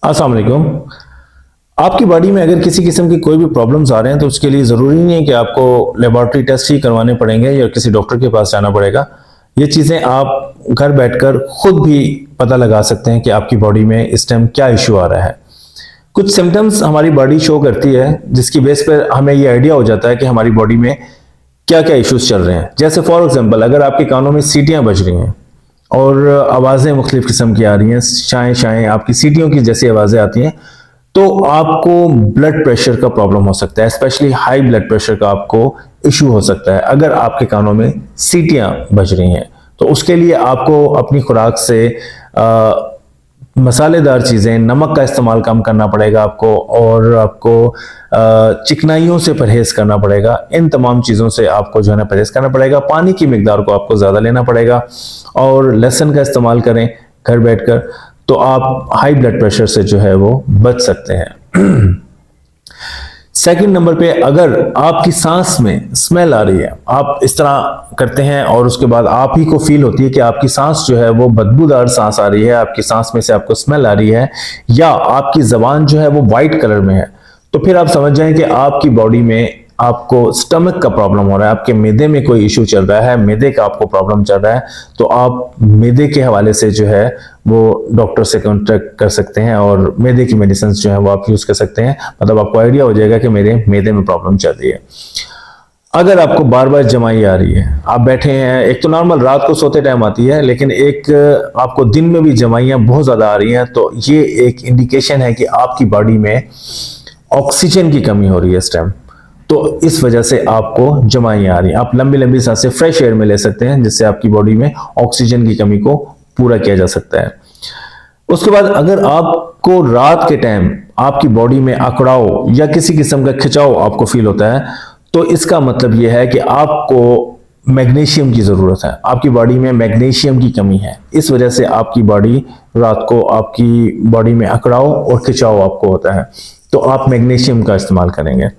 अस्सलाम वालेकुम। आपकी बॉडी में अगर किसी किस्म की कोई भी प्रॉब्लम्स आ रहे हैं तो उसके लिए ज़रूरी नहीं है कि आपको लेबॉरेटरी टेस्ट ही करवाने पड़ेंगे या किसी डॉक्टर के पास जाना पड़ेगा। ये चीज़ें आप घर बैठकर खुद भी पता लगा सकते हैं कि आपकी बॉडी में इस टाइम क्या इशू आ रहा है। कुछ सिम्टम्स हमारी बॉडी शो करती है जिसकी बेस पर हमें ये आइडिया हो जाता है कि हमारी बॉडी में क्या क्या इश्यूज चल रहे हैं। जैसे फॉर एग्जाम्पल, अगर आपके कानों में सीटियां बज रही हैं और आवाज़ें मुख्तलिफ किस्म की आ रही हैं, शाएं शाएं आपकी सीटियों की जैसी आवाज़ें आती हैं, तो आपको ब्लड प्रेशर का प्रॉब्लम हो सकता है। स्पेशली हाई ब्लड प्रेशर का आपको इशू हो सकता है अगर आपके कानों में सीटियां बज रही हैं। तो उसके लिए आपको अपनी खुराक से मसालेदार चीज़ें, नमक का इस्तेमाल कम करना पड़ेगा आपको, और आपको चिकनाइयों से परहेज करना पड़ेगा। इन तमाम चीज़ों से आपको जो है ना परहेज करना पड़ेगा। पानी की मिकदार को आपको ज़्यादा लेना पड़ेगा और लहसुन का इस्तेमाल करें घर बैठकर, तो आप हाई ब्लड प्रेशर से जो है वो बच सकते हैं। सेकंड नंबर पे, अगर आपकी सांस में स्मेल आ रही है, आप इस तरह करते हैं और उसके बाद आप ही को फील होती है कि आपकी सांस जो है वो बदबूदार सांस आ रही है, आपकी सांस में से आपको स्मेल आ रही है, या आपकी जबान जो है वो वाइट कलर में है, तो फिर आप समझ जाएं कि आपकी बॉडी में आपको स्टमक का प्रॉब्लम हो रहा है, आपके मैदे में कोई इशू चल रहा है, मैदे का आपको प्रॉब्लम चल रहा है। तो आप मैदे के हवाले से जो है वो डॉक्टर से कांटेक्ट कर सकते हैं और मैदे की मेडिसिन जो है वो आप यूज कर सकते हैं। मतलब आपको आइडिया हो जाएगा कि मेरे मैदे में प्रॉब्लम चल रही है। अगर आपको बार बार जमाई आ रही है, आप बैठे हैं, एक तो नॉर्मल रात को सोते टाइम आती है, लेकिन एक आपको दिन में भी जमाइयां बहुत ज्यादा आ रही हैं, तो ये एक इंडिकेशन है कि आपकी बॉडी में ऑक्सीजन की कमी हो रही है इस टाइम। तो इस वजह से आपको जमाइयां आ रही हैं। आप लंबी लंबी सांसें फ्रेश एयर में ले सकते हैं जिससे आपकी बॉडी में ऑक्सीजन की कमी को पूरा किया जा सकता है। उसके बाद अगर आपको रात के टाइम आपकी बॉडी में अकड़ाव या किसी किस्म का खिंचाव आपको फील होता है, तो इसका मतलब यह है कि आपको मैग्नीशियम की जरूरत है। आपकी बॉडी में मैग्नीशियम की कमी है, इस वजह से आपकी बॉडी रात को आपकी बॉडी में अकड़ाव और खिंचाव आपको होता है। तो आप मैग्नीशियम का इस्तेमाल करेंगे।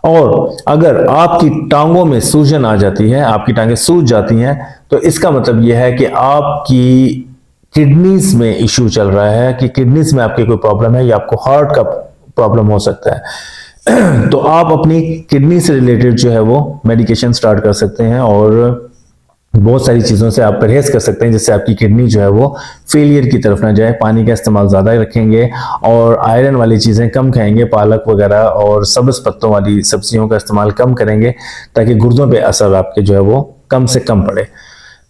और अगर आपकी टांगों में सूजन आ जाती है, आपकी टांगें सूज जाती हैं, तो इसका मतलब यह है कि आपकी किडनीज में इशू चल रहा है, कि किडनीज में आपकी कोई प्रॉब्लम है या आपको हार्ट का प्रॉब्लम हो सकता है। तो आप अपनी किडनी से रिलेटेड जो है वो मेडिकेशन स्टार्ट कर सकते हैं और बहुत सारी चीज़ों से आप परहेज कर सकते हैं जिससे आपकी किडनी जो है वो फेलियर की तरफ ना जाए। पानी का इस्तेमाल ज़्यादा रखेंगे और आयरन वाली चीज़ें कम खाएंगे, पालक वगैरह और सब्ज़ पत्तों वाली सब्जियों का इस्तेमाल कम करेंगे ताकि गुर्दों पे असर आपके जो है वो कम से कम पड़े।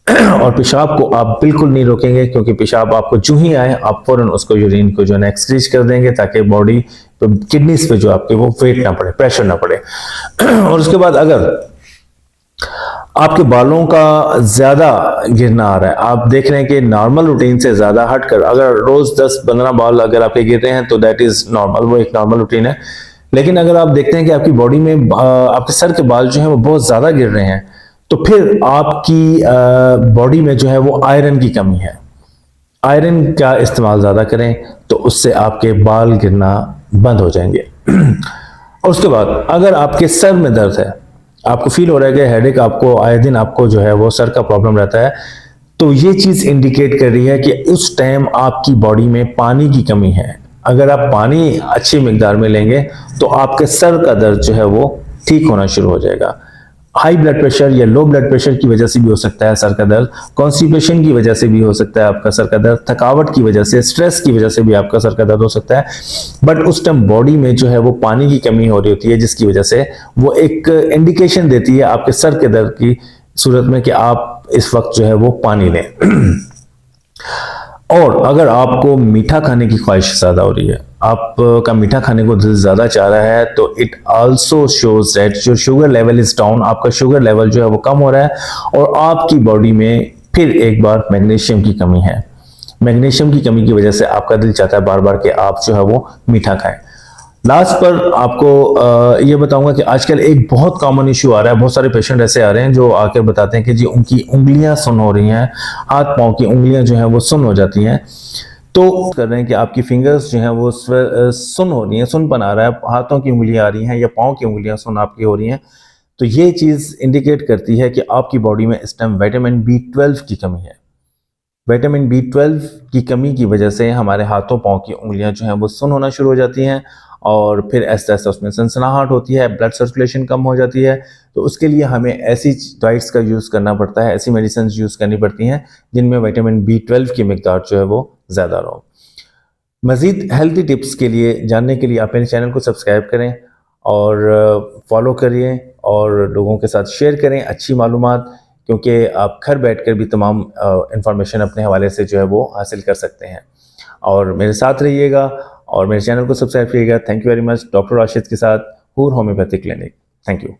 और पेशाब को आप बिल्कुल नहीं रोकेंगे, क्योंकि पेशाब आपको जो ही आए आप फौरन उसको यूरिन को जो है एक्सक्रीज कर देंगे ताकि बॉडी तो किडनीज पे जो आपके वो वेट ना पड़े, प्रेशर ना पड़े। और उसके बाद अगर आपके बालों का ज्यादा गिरना आ रहा है, आप देख रहे हैं कि नॉर्मल रूटीन से ज्यादा हटकर अगर रोज 10-15 बाल अगर आपके गिर रहे हैं तो दैट इज नॉर्मल, वो एक नॉर्मल रूटीन है। लेकिन अगर आप देखते हैं कि आपकी बॉडी में आपके सर के बाल जो है वो बहुत ज्यादा गिर रहे हैं, तो फिर आपकी बॉडी में जो है वो आयरन की कमी है। आयरन का इस्तेमाल ज्यादा करें तो उससे आपके बाल गिरना बंद हो जाएंगे। और उसके बाद अगर आपके सर में दर्द है, आपको फील हो रहा है कि हेडेक आपको आए दिन आपको जो है वो सर का प्रॉब्लम रहता है, तो ये चीज इंडिकेट कर रही है कि उस टाइम आपकी बॉडी में पानी की कमी है। अगर आप पानी अच्छी मिकदार में लेंगे तो आपके सर का दर्द जो है वो ठीक होना शुरू हो जाएगा। हाई ब्लड प्रेशर या लो ब्लड प्रेशर की वजह से भी हो सकता है सर का दर्द, कॉन्स्टिपेशन की वजह से भी हो सकता है आपका सर का दर्द, थकावट की वजह से, स्ट्रेस की वजह से भी आपका सर का दर्द हो सकता है। बट उस टाइम बॉडी में जो है वो पानी की कमी हो रही होती है, जिसकी वजह से वो एक इंडिकेशन देती है आपके सर के दर्द की सूरत में कि आप इस वक्त जो है वो पानी लें। और अगर आपको मीठा खाने की ख्वाहिश ज्यादा हो रही है, आपका मीठा खाने को दिल ज्यादा चाह रहा है, तो it also shows that your sugar level is down, आपका शुगर लेवल जो है वो कम हो रहा है और आपकी बॉडी में फिर एक बार मैग्नीशियम की कमी है। मैग्नीशियम की कमी की वजह से आपका दिल चाहता है बार बार कि आप जो है वो मीठा खाएं। लास्ट पर आपको ये बताऊंगा कि आजकल एक बहुत कॉमन इशू आ रहा है। बहुत सारे पेशेंट ऐसे आ रहे हैं जो आकर बताते हैं कि जी उनकी उंगलियां सुन हो रही हैं, हाथ पांव की उंगलियां जो हैं वो सुन हो जाती हैं। तो कर रहे हैं कि आपकी फिंगर्स जो हैं वो सुन हो रही हैं, सुनपन आ रहा है, हाथों की उंगलियां आ रही हैं या पाँव की उंगलियां सुन आपकी हो रही हैं। तो ये चीज़ इंडिकेट करती है कि आपकी बॉडी में इस टाइम विटामिन B12 की कमी है। विटामिन B12 की कमी की वजह से हमारे हाथों पाँव की उंगलियां जो हैं वो सुन्न होना शुरू हो जाती हैं और फिर ऐसा ऐसा उसमें सनसनाहट होती है, ब्लड सर्कुलेशन कम हो जाती है। तो उसके लिए हमें ऐसी डाइट्स का यूज़ करना पड़ता है, ऐसी मेडिसिन यूज़ करनी पड़ती हैं जिनमें विटामिन B12 की मिकदार जो है वो ज़्यादा रहो। मज़ीद हेल्दी टिप्स के लिए जानने के लिए आप मेरे चैनल को सब्सक्राइब करें और फॉलो करिए और लोगों के साथ शेयर करें अच्छी मालूमात, क्योंकि आप घर बैठकर भी तमाम इंफॉर्मेशन अपने हवाले से जो है वो हासिल कर सकते हैं। और मेरे साथ रहिएगा और मेरे चैनल को सब्सक्राइब करिएगा। Thank you very much. Doctor Rashid के साथ हूर होम्योपैथिक क्लिनिक। Thank you.